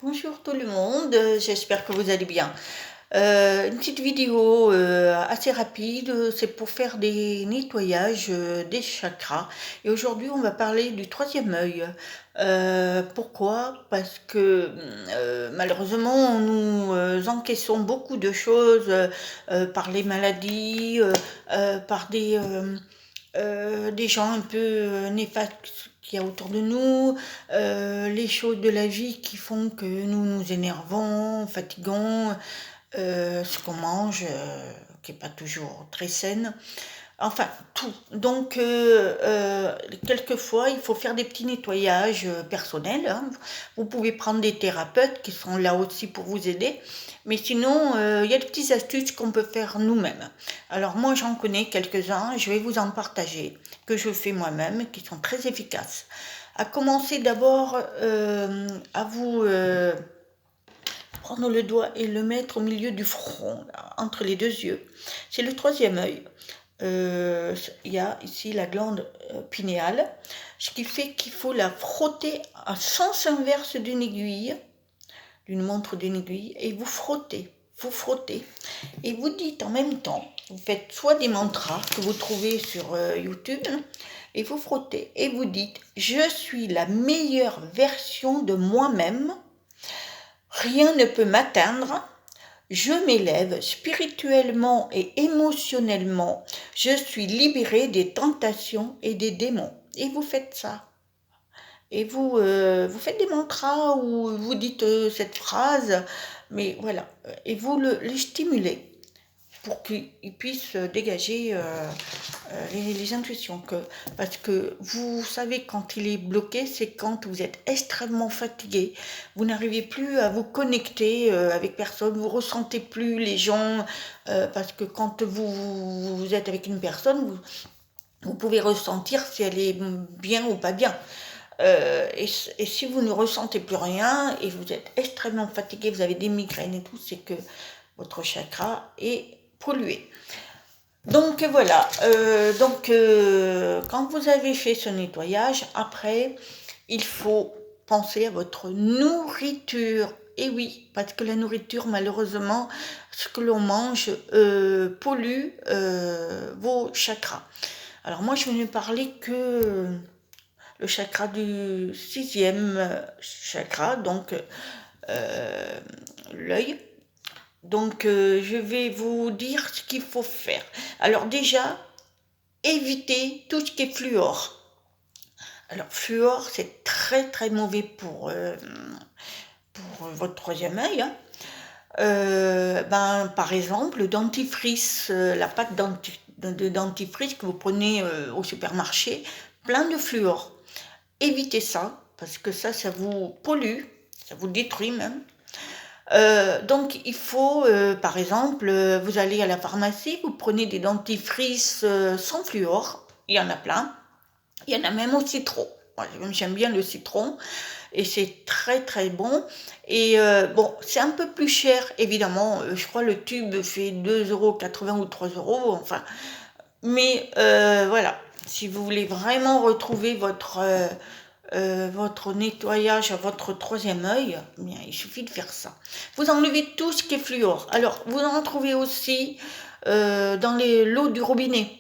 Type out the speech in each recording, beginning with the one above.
Bonjour tout le monde, j'espère que vous allez bien. Une petite vidéo assez rapide, c'est pour faire des nettoyages des chakras. Et aujourd'hui, on va parler du troisième œil. Pourquoi? Parce que malheureusement, nous encaissons beaucoup de choses par les maladies, par des gens un peu néfastes qu'il y a autour de nous, les choses de la vie qui font que nous nous énervons, fatiguons, ce qu'on mange, qui n'est pas toujours très saine. Enfin, tout. Donc, quelquefois, il faut faire des petits nettoyages personnels, hein. Vous pouvez prendre des thérapeutes qui sont là aussi pour vous aider. Mais sinon, il y a des petites astuces qu'on peut faire nous-mêmes. Alors, moi, j'en connais quelques-uns. Je vais vous en partager, que je fais moi-même, qui sont très efficaces. À commencer d'abord à vous prendre le doigt et le mettre au milieu du front, là, entre les deux yeux. C'est le troisième œil. Il y a ici la glande pinéale, ce qui fait qu'il faut la frotter à sens inverse d'une aiguille, d'une montre d'une aiguille, et vous frottez, et vous dites en même temps, vous faites soit des mantras que vous trouvez sur YouTube, et vous frottez, et vous dites, je suis la meilleure version de moi-même, rien ne peut m'atteindre, je m'élève spirituellement et émotionnellement. Je suis libérée des tentations et des démons. Et vous faites ça. Et vous faites des mantras ou vous dites cette phrase, mais voilà. Et vous le stimulez pour qu'il puisse dégager les intuitions. Parce que vous savez, quand il est bloqué, c'est quand vous êtes extrêmement fatigué. Vous n'arrivez plus à vous connecter avec personne, vous ressentez plus les gens. Parce que quand vous êtes avec une personne, vous pouvez ressentir si elle est bien ou pas bien. Et si vous ne ressentez plus rien et vous êtes extrêmement fatigué, vous avez des migraines et tout, c'est que votre chakra est pollué. Donc voilà, quand vous avez fait ce nettoyage, après, il faut penser à votre nourriture. Et oui, parce que la nourriture, malheureusement, ce que l'on mange pollue vos chakras. Alors moi, je vais ne parler que le chakra du sixième chakra, donc l'œil. Donc, je vais vous dire ce qu'il faut faire. Alors déjà, évitez tout ce qui est fluor. Alors, fluor, c'est très très mauvais pour votre troisième œil, hein. Par exemple, le dentifrice, la pâte de dentifrice que vous prenez au supermarché, plein de fluor. Évitez ça, parce que ça vous pollue, ça vous détruit même. Donc il faut, par exemple, vous allez à la pharmacie, vous prenez des dentifrices sans fluor, il y en a plein, il y en a même au citron. Moi, j'aime bien le citron et c'est très très bon. Et bon, c'est un peu plus cher évidemment, je crois le tube fait 2,80 € ou 3 €, enfin, mais voilà, si vous voulez vraiment retrouver votre nettoyage à votre troisième œil, eh bien, il suffit de faire ça. Vous enlevez tout ce qui est fluor. Alors, vous en trouvez aussi dans l'eau du robinet.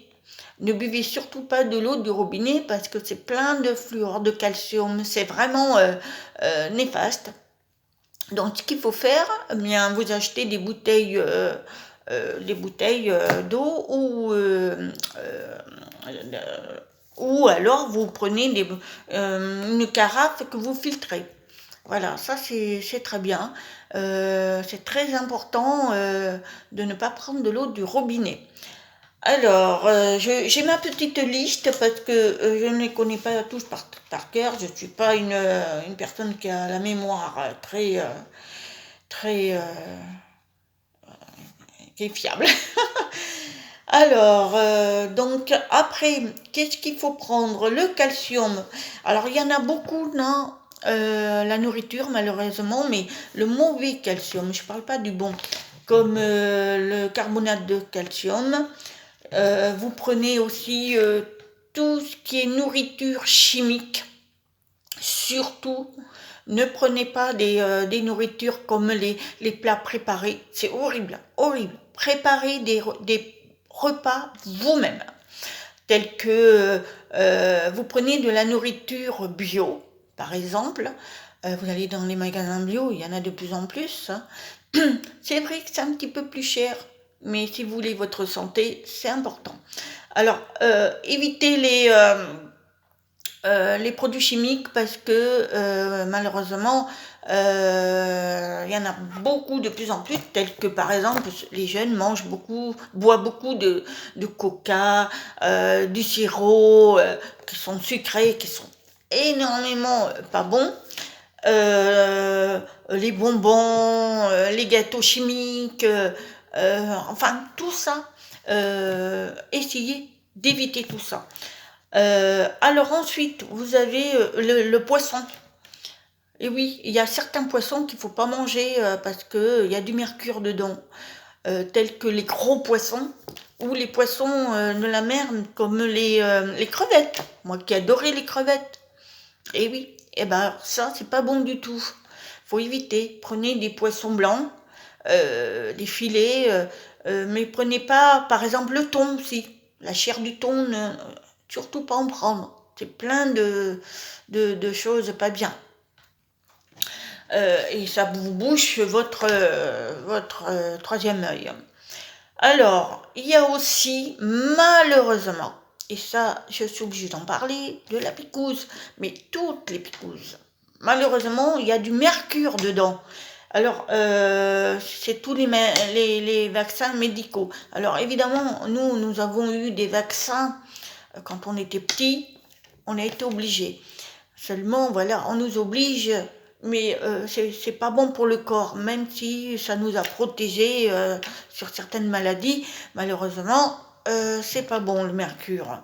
Ne buvez surtout pas de l'eau du robinet parce que c'est plein de fluor, de calcium. C'est vraiment néfaste. Donc, ce qu'il faut faire, eh bien, vous achetez des bouteilles d'eau ou alors vous prenez une carafe que vous filtrez. Voilà, ça c'est très bien. C'est très important de ne pas prendre de l'eau du robinet. Alors, j'ai ma petite liste parce que je ne les connais pas tous par cœur. Je ne suis pas une personne qui a la mémoire très qui est fiable. Alors, donc après, qu'est-ce qu'il faut prendre? Le calcium. Alors, il y en a beaucoup dans la nourriture, malheureusement, mais le mauvais calcium, je ne parle pas du bon, comme le carbonate de calcium. Vous prenez aussi tout ce qui est nourriture chimique, surtout Ne prenez pas des nourritures comme les plats préparés. C'est horrible, horrible. Préparez des repas vous-même, tels que vous prenez de la nourriture bio, par exemple. Vous allez dans les magasins bio, il y en a de plus en plus. Hein. C'est vrai que c'est un petit peu plus cher, mais si vous voulez votre santé, c'est important. Alors, évitez les produits chimiques parce que malheureusement, il y en a beaucoup de plus en plus, tels que par exemple les jeunes mangent beaucoup, boivent beaucoup de coca, du sirop, qui sont sucrés, qui sont énormément pas bons. Les bonbons, les gâteaux chimiques, enfin tout ça, essayez d'éviter tout ça. Alors ensuite, vous avez le poisson. Et oui, il y a certains poissons qu'il ne faut pas manger parce qu'il y a du mercure dedans, tels que les gros poissons ou les poissons de la mer comme les crevettes. Moi qui adorais les crevettes. Et oui, et ben ça, c'est pas bon du tout. Faut éviter. Prenez des poissons blancs, des filets, mais prenez pas, par exemple, le thon aussi. La chair du thon, surtout pas en prendre. C'est plein de choses pas bien. Et ça vous bouche votre troisième œil. Alors, il y a aussi, malheureusement, et ça, je suis obligée d'en parler, de la picouse, mais toutes les picouses. Malheureusement, il y a du mercure dedans. Alors, c'est tous les vaccins médicaux. Alors, évidemment, nous avons eu des vaccins quand on était petits, on a été obligés. Seulement, voilà, on nous oblige, mais c'est pas bon pour le corps, même si ça nous a protégés sur certaines maladies. Malheureusement, c'est pas bon le mercure.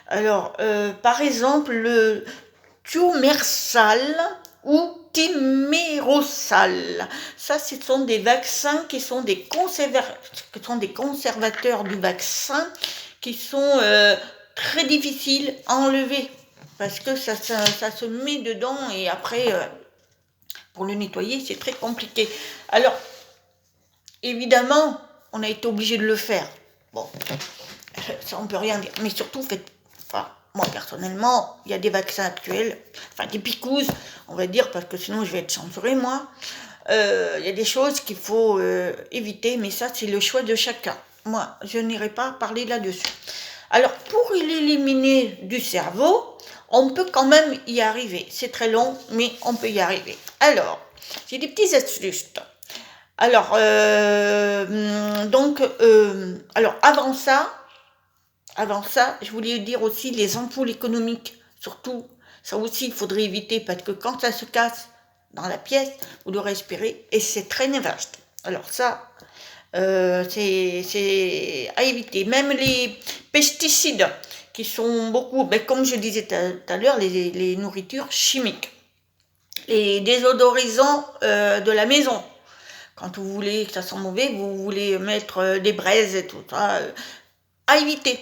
Alors, par exemple, le thiomersal ou thimerosal. Ça, ce sont des vaccins qui sont des conservateurs du vaccin qui sont très difficiles à enlever parce que ça se met dedans et après, pour le nettoyer, c'est très compliqué. Alors, évidemment, on a été obligé de le faire. Bon, ça on peut rien dire, mais surtout faites. Enfin, moi personnellement, il y a des vaccins actuels, enfin des picouses, on va dire, parce que sinon je vais être censurée moi. Il y a des choses qu'il faut éviter, mais ça c'est le choix de chacun. Moi, je n'irai pas parler là-dessus. Alors, pour l'éliminer du cerveau, on peut quand même y arriver. C'est très long, mais on peut y arriver. Alors, j'ai des petites astuces. Alors, alors avant ça, je voulais dire aussi les ampoules économiques. Surtout, ça aussi, il faudrait éviter parce que quand ça se casse dans la pièce, vous le respirez et c'est très néfaste. Alors ça, c'est à éviter. Même les pesticides qui sont beaucoup, ben, comme je disais tout à l'heure, les nourritures chimiques, les désodorisants de la maison. Quand vous voulez que ça sent mauvais, vous voulez mettre des braises et tout ça, à éviter.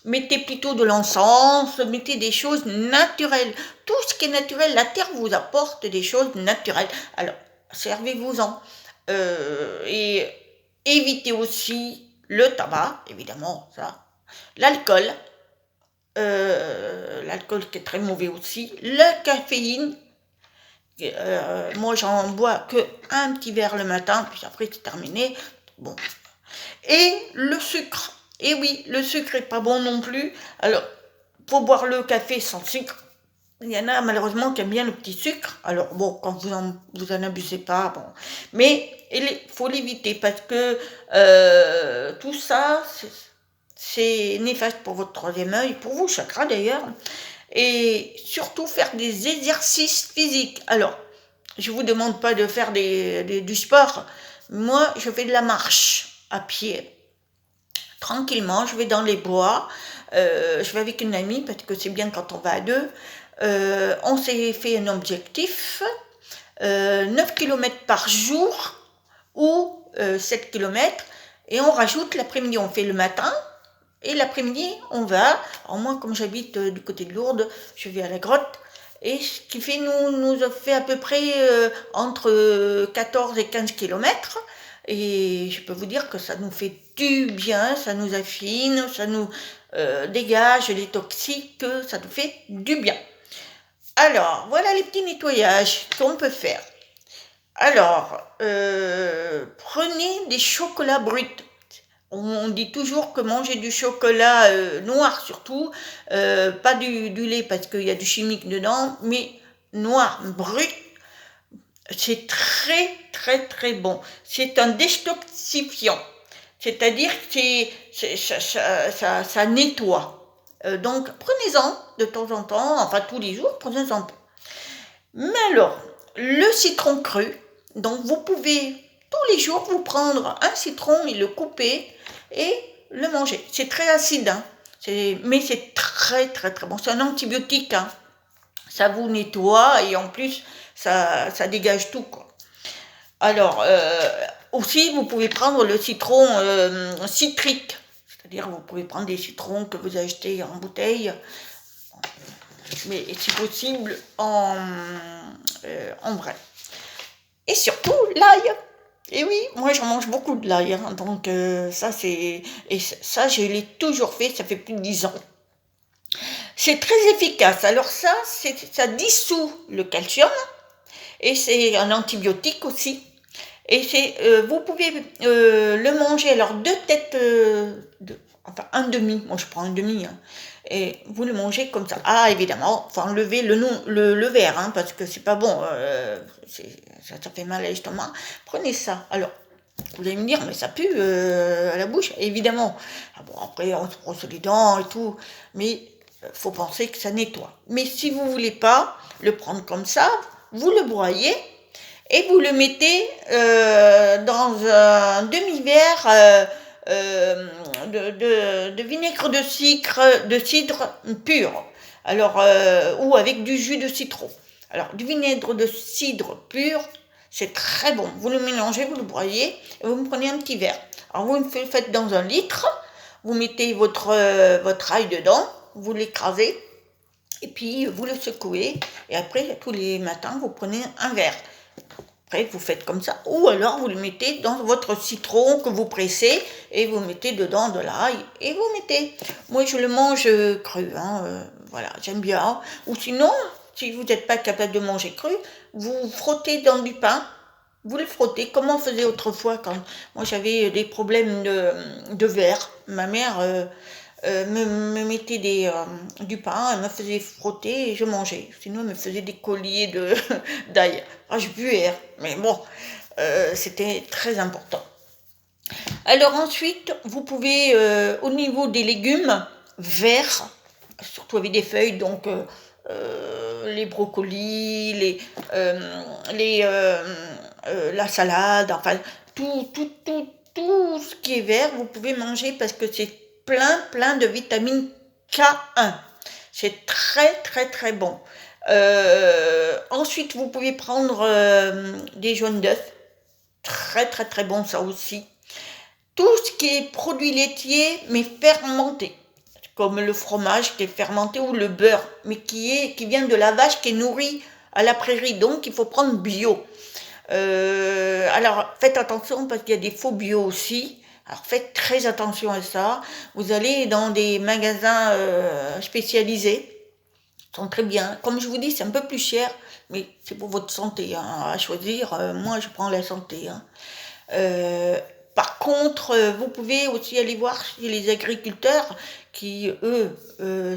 Mettez plutôt de l'encens, mettez des choses naturelles. Tout ce qui est naturel, la terre vous apporte des choses naturelles. Alors, servez-vous-en. Et évitez aussi le tabac, évidemment, ça. L'alcool. L'alcool qui est très mauvais aussi. La caféine. Moi, j'en bois que un petit verre le matin, puis après, c'est terminé. Bon. Et le sucre. Et oui, le sucre est pas bon non plus. Alors, faut boire le café sans sucre. Il y en a malheureusement qui aiment bien le petit sucre. Alors bon, quand vous en abusez pas, bon. Mais il faut l'éviter parce que tout ça, c'est néfaste pour votre troisième œil, pour vos chakras d'ailleurs. Et surtout faire des exercices physiques. Alors, je vous demande pas de faire du sport. Moi, je fais de la marche à pied. Tranquillement, je vais dans les bois, je vais avec une amie parce que c'est bien quand on va à deux. On s'est fait un objectif, 9 km par jour ou 7 km et on rajoute l'après-midi, on fait le matin et l'après-midi on va, alors moi comme j'habite du côté de Lourdes, je vais à la grotte et ce qui fait nous a fait à peu près entre 14 et 15 kilomètres. Et je peux vous dire que ça nous fait du bien, ça nous affine, ça nous dégage les toxiques, ça nous fait du bien. Alors, voilà les petits nettoyages qu'on peut faire. Alors, prenez des chocolats bruts. On dit toujours que manger du chocolat noir surtout, pas du lait parce qu'il y a du chimique dedans, mais noir, brut, c'est très très très bon. C'est un détoxifiant, c'est-à-dire que ça nettoie. Donc prenez-en de temps en temps, enfin tous les jours, prenez-en. Mais alors, le citron cru, donc vous pouvez tous les jours vous prendre un citron et le couper et le manger. C'est très acide, hein, mais c'est très très très bon. C'est un antibiotique, hein. Ça vous nettoie et en plus ça dégage tout, quoi. Alors, aussi vous pouvez prendre le citron citrique, c'est-à-dire vous pouvez prendre des citrons que vous achetez en bouteille, mais si possible en vrai. Et surtout l'ail. Et oui, moi j'en mange beaucoup de l'ail, hein, donc ça c'est... Et ça je l'ai toujours fait, ça fait plus de 10 ans. C'est très efficace. Alors ça dissout le calcium et c'est un antibiotique aussi. Et vous pouvez le manger, alors 2 têtes, enfin un demi, moi je prends un demi, hein, et vous le mangez comme ça. Ah évidemment, il faut enlever le verre, hein, parce que c'est pas bon, ça fait mal à l'estomac. Prenez ça. Alors, vous allez me dire, mais ça pue à la bouche, évidemment. Ah bon, après on se brosse les dents et tout, mais faut penser que ça nettoie. Mais si vous voulez pas le prendre comme ça, vous le broyez et vous le mettez dans un demi-verre de vinaigre de cidre pur. Alors, ou avec du jus de citron. Alors, du vinaigre de cidre pur, c'est très bon. Vous le mélangez, vous le broyez, et vous me prenez un petit verre. Alors, vous le faites dans un litre, vous mettez votre ail dedans, vous l'écrasez, et puis vous le secouez, et après, tous les matins, vous prenez un verre. Après, vous faites comme ça. Ou alors, vous le mettez dans votre citron que vous pressez et vous mettez dedans de l'ail et vous mettez. Moi, je le mange cru. Hein, voilà, j'aime bien. Ou sinon, si vous n'êtes pas capable de manger cru, vous frottez dans du pain. Vous le frottez comme on faisait autrefois quand moi j'avais des problèmes de verre. Ma mère me mettait du pain, elle me faisait frotter et je mangeais. Sinon, elle me faisait des colliers d'ail. Ah, je buais, hein. Mais bon, c'était très important. Alors ensuite, vous pouvez, au niveau des légumes verts, surtout avec des feuilles, donc les brocolis, la salade, enfin tout ce qui est vert, vous pouvez manger parce que c'est plein de vitamine K1. C'est très très très bon. Ensuite, vous pouvez prendre des jaunes d'œufs, très très très bon ça aussi. Tout ce qui est produit laitier mais fermenté, comme le fromage qui est fermenté ou le beurre, mais qui vient de la vache qui est nourrie à la prairie, donc il faut prendre bio. Alors faites attention parce qu'il y a des faux bio aussi. Alors faites très attention à ça. Vous allez dans des magasins spécialisés, ils sont très bien. Comme je vous dis, c'est un peu plus cher, mais c'est pour votre santé, hein, à choisir. Moi, je prends la santé, hein. Par contre, vous pouvez aussi aller voir chez les agriculteurs qui, eux,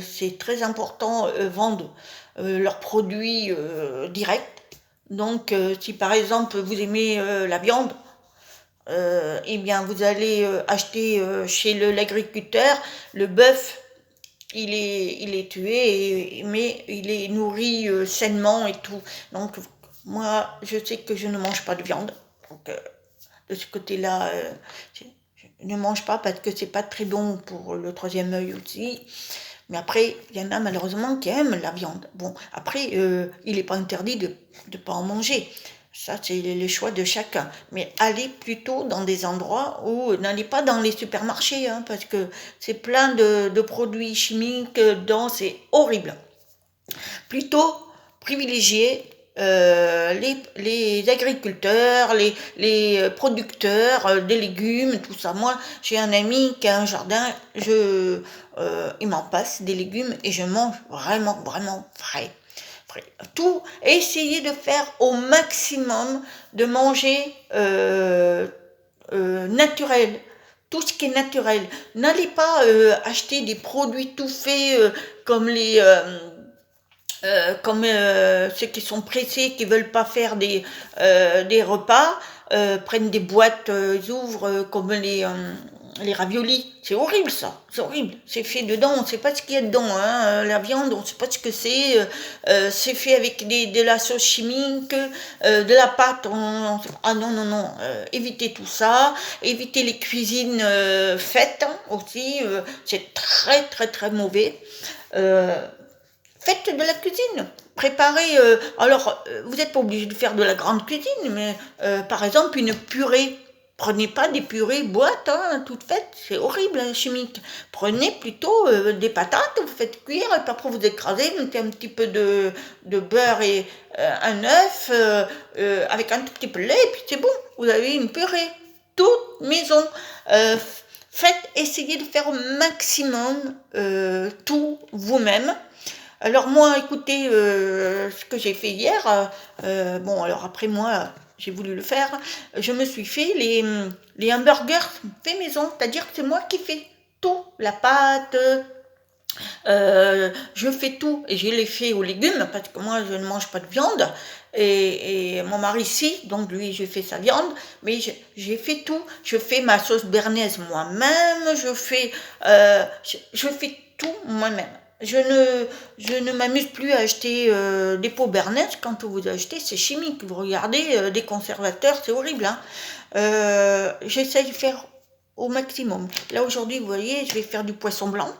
c'est très important, vendent leurs produits directs. Donc, si par exemple vous aimez la viande, eh bien vous allez acheter chez l'agriculteur le bœuf. Il est tué, mais il est nourri sainement et tout. Donc, moi, je sais que je ne mange pas de viande. Donc, de ce côté-là, je ne mange pas parce que c'est pas très bon pour le troisième œil aussi. Mais après, il y en a malheureusement qui aiment la viande. Bon, après, il n'est pas interdit de ne pas en manger. Ça, c'est le choix de chacun. Mais allez plutôt dans des endroits où, n'allez pas dans les supermarchés, hein, parce que c'est plein de produits chimiques dedans, c'est horrible. Plutôt privilégier les agriculteurs, les producteurs des légumes, tout ça. Moi, j'ai un ami qui a un jardin, il m'en passe des légumes et je mange vraiment, vraiment frais. Tout, essayer de faire au maximum de manger naturel, tout ce qui est naturel. N'allez pas acheter des produits tout faits comme ceux qui sont pressés, qui veulent pas faire des repas, prennent des boîtes, ils ouvrent comme les raviolis. C'est horrible ça, c'est horrible. C'est fait dedans, on sait pas ce qu'il y a dedans. Hein. La viande, on sait pas ce que c'est. C'est fait avec de la sauce chimique, de la pâte. Ah non, non, non. Évitez tout ça. Évitez les cuisines faites hein, aussi. C'est très, très, très mauvais. Faites de la cuisine. Préparez. Vous n'êtes pas obligé de faire de la grande cuisine, mais par exemple, une purée. Prenez pas des purées boîtes, hein, toutes faites, c'est horrible, hein, chimique. Prenez plutôt des patates, vous faites cuire, et puis après vous écrasez, vous mettez un petit peu de beurre et un œuf, avec un tout petit peu de lait, et puis c'est bon, vous avez une purée. Toute maison. Essayez de faire au maximum tout vous-même. Alors moi, écoutez, ce que j'ai fait hier, bon alors après moi, j'ai voulu le faire, je me suis fait les hamburgers fait maison, c'est-à-dire que c'est moi qui fais tout, la pâte, je fais tout, et je les fais aux légumes, parce que moi je ne mange pas de viande, et mon mari si, donc lui j'ai fait sa viande, mais j'ai fait tout, je fais ma sauce béarnaise moi-même, je fais tout moi-même. Je ne m'amuse plus à acheter des pots béarnaises. Quand vous achetez, c'est chimique. Vous regardez, des conservateurs, c'est horrible. Hein. J'essaie de faire au maximum. Là, aujourd'hui, vous voyez, je vais faire du poisson blanc,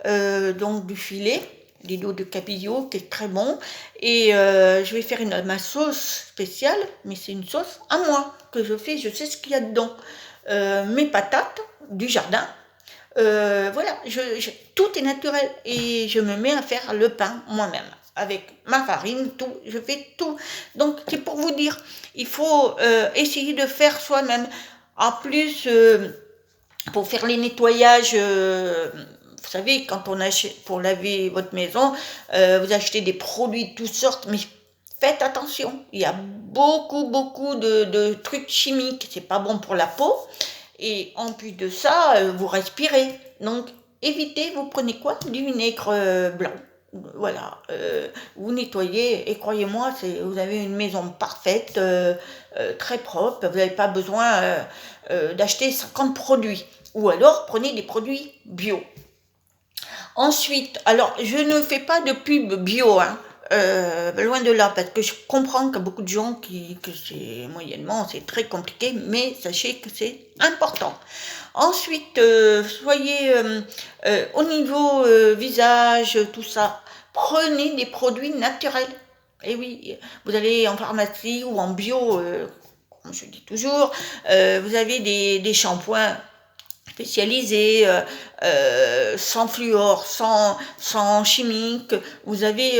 donc du filet, des dos de cabillaud, qui est très bon. Et je vais faire ma sauce spéciale, mais c'est une sauce à moi que je fais. Je sais ce qu'il y a dedans. Mes patates du jardin. Voilà, tout est naturel et je me mets à faire le pain moi-même avec ma farine, tout, je fais tout. Donc c'est pour vous dire, il faut essayer de faire soi-même. En plus, pour faire les nettoyages, vous savez, quand on achète pour laver votre maison, vous achetez des produits de toutes sortes, mais faites attention. Il y a beaucoup, beaucoup de trucs chimiques. C'est pas bon pour la peau. Et en plus de ça, vous respirez. Donc, évitez, vous prenez quoi? Du vinaigre blanc. Voilà, vous nettoyez et croyez-moi, vous avez une maison parfaite, très propre. Vous n'avez pas besoin d'acheter 50 produits. Ou alors, prenez des produits bio. Ensuite, alors, je ne fais pas de pub bio, hein. Loin de là, parce que je comprends qu'il y a beaucoup de gens que c'est moyennement, c'est très compliqué, mais sachez que c'est important. Ensuite, soyez au niveau visage, tout ça, prenez des produits naturels. Et oui, vous allez en pharmacie ou en bio, comme je dis toujours, vous avez des shampoings spécialisés, sans fluor, sans chimique. Vous avez...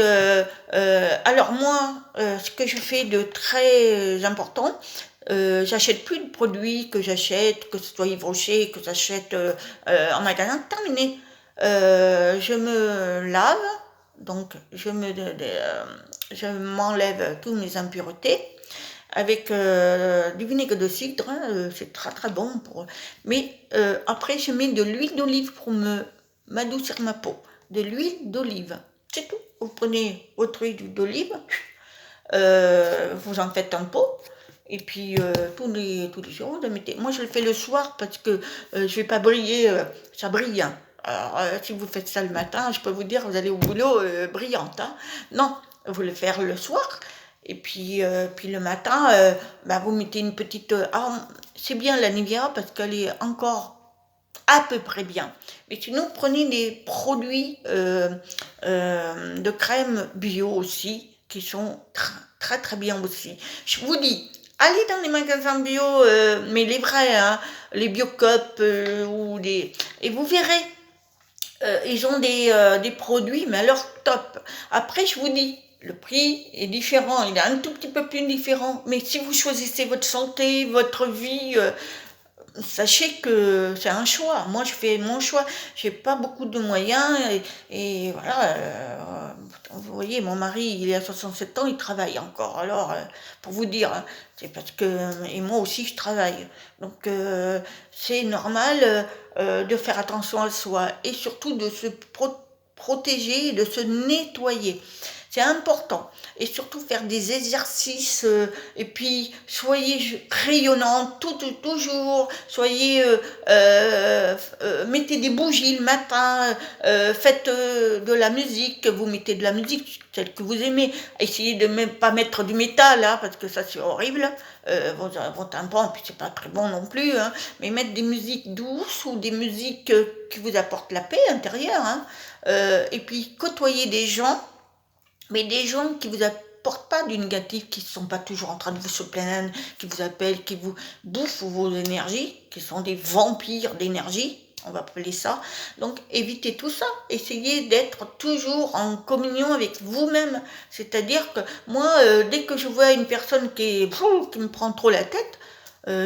alors moi, ce que je fais de très important, j'achète plus de produits que j'achète, que ce soit Yves Rocher, que j'achète en magasin, terminé. Je me lave, donc je m'enlève toutes mes impuretés avec du vinaigre de cidre, hein, c'est très très bon. Mais après, je mets de l'huile d'olive pour m'adoucir ma peau. De l'huile d'olive, c'est tout. Vous prenez votre huile d'olive, vous en faites un pot, et puis tous les jours, vous le mettez. Moi, je le fais le soir parce que je ne vais pas briller, ça brille. Hein. Alors, si vous faites ça le matin, je peux vous dire, vous allez au boulot brillante. Hein. Non, vous le faire le soir. Et puis le matin, vous mettez une petite... c'est bien la Nivea parce qu'elle est encore à peu près bien. Mais sinon, prenez des produits de crème bio aussi, qui sont très très bien aussi. Je vous dis, allez dans les magasins bio, mais les vrais, hein, les Biocup et vous verrez, ils ont des produits, mais alors top. Après, je vous dis, le prix est différent, il est un tout petit peu plus différent. Mais si vous choisissez votre santé, votre vie, sachez que c'est un choix. Moi, je fais mon choix. J'ai pas beaucoup de moyens et voilà. Vous voyez, mon mari, il est à 67 ans, il travaille encore. Alors, pour vous dire, hein, c'est parce que et moi aussi, je travaille. Donc, c'est normal de faire attention à soi et surtout de se protéger, de se nettoyer. C'est important. Et surtout faire des exercices. Et puis, soyez rayonnante toujours. Soyez, mettez des bougies le matin. Faites de la musique. Vous mettez de la musique, celle que vous aimez. Essayez de même pas mettre du métal, hein, parce que ça c'est horrible. Vos tympans, puis c'est pas très bon non plus. Hein, mais mettre des musiques douces ou des musiques qui vous apportent la paix intérieure. Hein, et puis, côtoyer des gens. Mais des gens qui vous apportent pas du négatif, qui ne sont pas toujours en train de vous se plaindre, qui vous appellent, qui vous bouffent vos énergies, qui sont des vampires d'énergie, on va appeler ça. Donc évitez tout ça. Essayez d'être toujours en communion avec vous-même. C'est-à-dire que moi, dès que je vois une personne qui me prend trop la tête,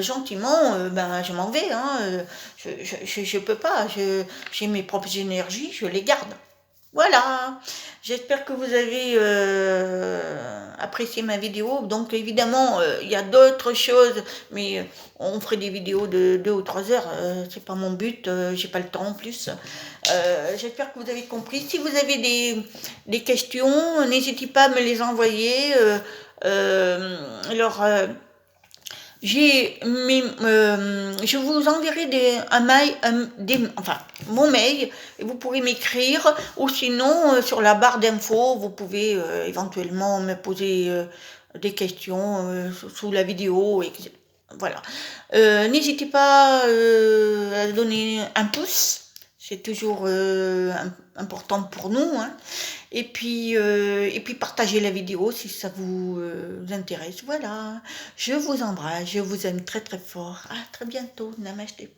gentiment, ben, je m'en vais. Hein, je peux pas. J'ai mes propres énergies, je les garde. Voilà, j'espère que vous avez apprécié ma vidéo. Donc évidemment, il y a d'autres choses, mais on ferait des vidéos de 2 ou 3 heures. C'est pas mon but, j'ai pas le temps en plus. J'espère que vous avez compris. Si vous avez des questions, n'hésitez pas à me les envoyer. Alors, je vous enverrai enfin, mon mail, et vous pourrez m'écrire, ou sinon, sur la barre d'infos, vous pouvez éventuellement me poser des questions sous la vidéo, etc. Voilà. N'hésitez pas à donner un pouce, c'est toujours important pour nous, hein. Et puis partagez la vidéo si ça vous intéresse. Voilà, je vous embrasse, je vous aime très très fort. À très bientôt, namasté.